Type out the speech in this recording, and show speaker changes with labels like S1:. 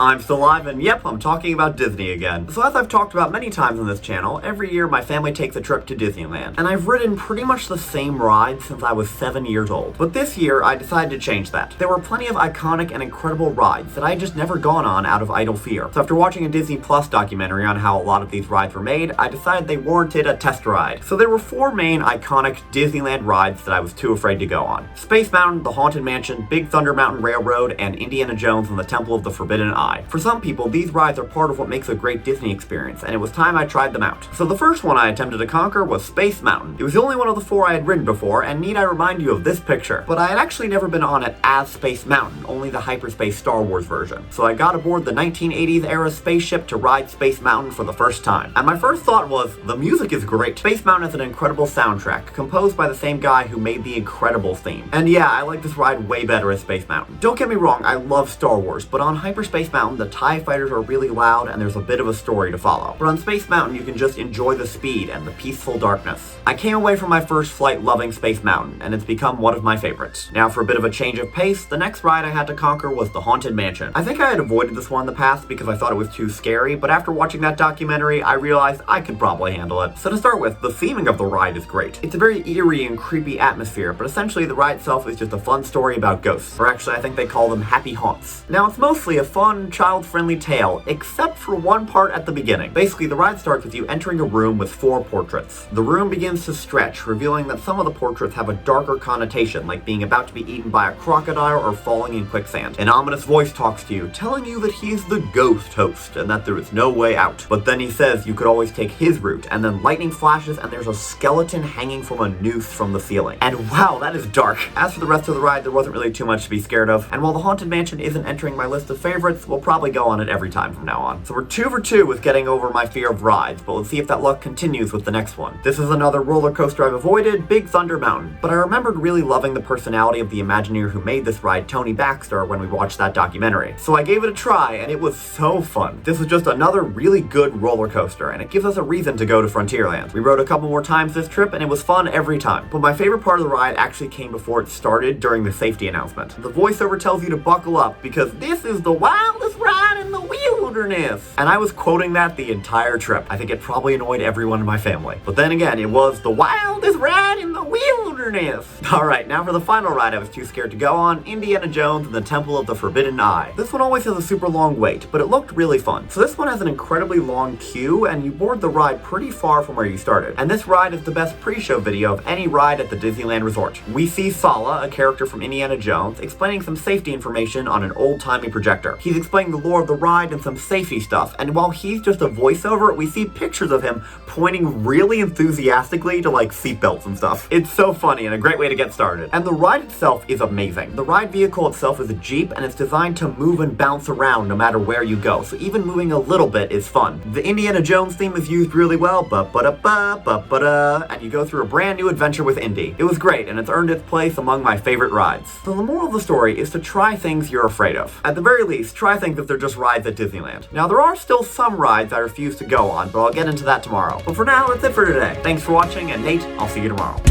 S1: I'm still alive, and yep, I'm talking about Disney again. So as I've talked about many times on this channel, every year my family takes a trip to Disneyland, and I've ridden pretty much the same ride since I was 7 years old. But this year, I decided to change that. There were plenty of iconic and incredible rides that I had just never gone on out of idle fear. So after watching a Disney Plus documentary on how a lot of these rides were made, I decided they warranted a test ride. So there were 4 main iconic Disneyland rides that I was too afraid to go on. Space Mountain, the Haunted Mansion, Big Thunder Mountain Railroad, and Indiana Jones and the Temple of the Forbidden Eye. For some people, these rides are part of what makes a great Disney experience, and it was time I tried them out. So the first one I attempted to conquer was Space Mountain. It was the only one of the 4 I had ridden before, and need I remind you of this picture. But I had actually never been on it as Space Mountain, only the hyperspace Star Wars version. So I got aboard the 1980s era spaceship to ride Space Mountain for the first time. And my first thought was, the music is great. Space Mountain has an incredible soundtrack, composed by the same guy who made the Incredibles theme. And yeah, I like this ride way better as Space Mountain. Don't get me wrong, I love Star Wars, but on Hyperspace Mountain, the TIE fighters are really loud and there's a bit of a story to follow. But on Space Mountain, you can just enjoy the speed and the peaceful darkness. I came away from my first flight loving Space Mountain, and it's become one of my favorites. Now for a bit of a change of pace, the next ride I had to conquer was the Haunted Mansion. I think I had avoided this one in the past because I thought it was too scary, but after watching that documentary, I realized I could probably handle it. So to start with, the theming of the ride is great. It's a very eerie and creepy atmosphere, but essentially the ride itself is just a fun story about ghosts, or actually I think they call them happy haunts. Now it's mostly a fun, child-friendly tale, except for one part at the beginning. Basically, the ride starts with you entering a room with 4 portraits. The room begins to stretch, revealing that some of the portraits have a darker connotation, like being about to be eaten by a crocodile or falling in quicksand. An ominous voice talks to you, telling you that he is the ghost host, and that there is no way out. But then he says you could always take his route, and then lightning flashes and there's a skeleton hanging from a noose from the ceiling. And wow, that is dark. As for the rest of the ride, there wasn't really too much to be scared of, and while the Haunted Mansion isn't entering my list of favorites, we'll probably go on it every time from now on. So we're 2 for 2 with getting over my fear of rides, but let's see if that luck continues with the next one. This is another roller coaster I've avoided, Big Thunder Mountain. But I remembered really loving the personality of the Imagineer who made this ride, Tony Baxter, when we watched that documentary. So I gave it a try, and it was so fun. This was just another really good roller coaster, and it gives us a reason to go to Frontierland. We rode a couple more times this trip, and it was fun every time. But my favorite part of the ride actually came before it started during the safety announcement. The voiceover tells you to buckle up, because this is the wildest ride in the wilderness. And I was quoting that the entire trip. I think it probably annoyed everyone in my family. But then again, it was the wildest ride in the wilderness. Alright, now for the final ride I was too scared to go on, Indiana Jones and the Temple of the Forbidden Eye. This one always has a super long wait, but it looked really fun. So this one has an incredibly long queue, and you board the ride pretty far from where you started. And this ride is the best pre-show video of any ride at the Disneyland Resort. We see Sala, a character from Indiana Jones, explaining some safety information on an old-timey projector. He's explaining the lore of the ride and some safety stuff, and while he's just a voiceover, we see pictures of him pointing really enthusiastically to like seatbelts and stuff. It's so funny and a great way to get started. And the ride itself is amazing. The ride vehicle itself is a Jeep, and it's designed to move and bounce around no matter where you go, so even moving a little bit is fun. The Indiana Jones theme is used really well, ba-ba-da-ba, ba-ba-da, and you go through a brand new adventure with Indy. It was great, and it's earned its place among my favorite rides. So the moral of the story is to try things you're afraid of. At the very least, try things if they're just rides at Disneyland. Now, there are still some rides I refuse to go on, but I'll get into that tomorrow. But for now, that's it for today. Thanks for watching, and Nate, I'll see you tomorrow.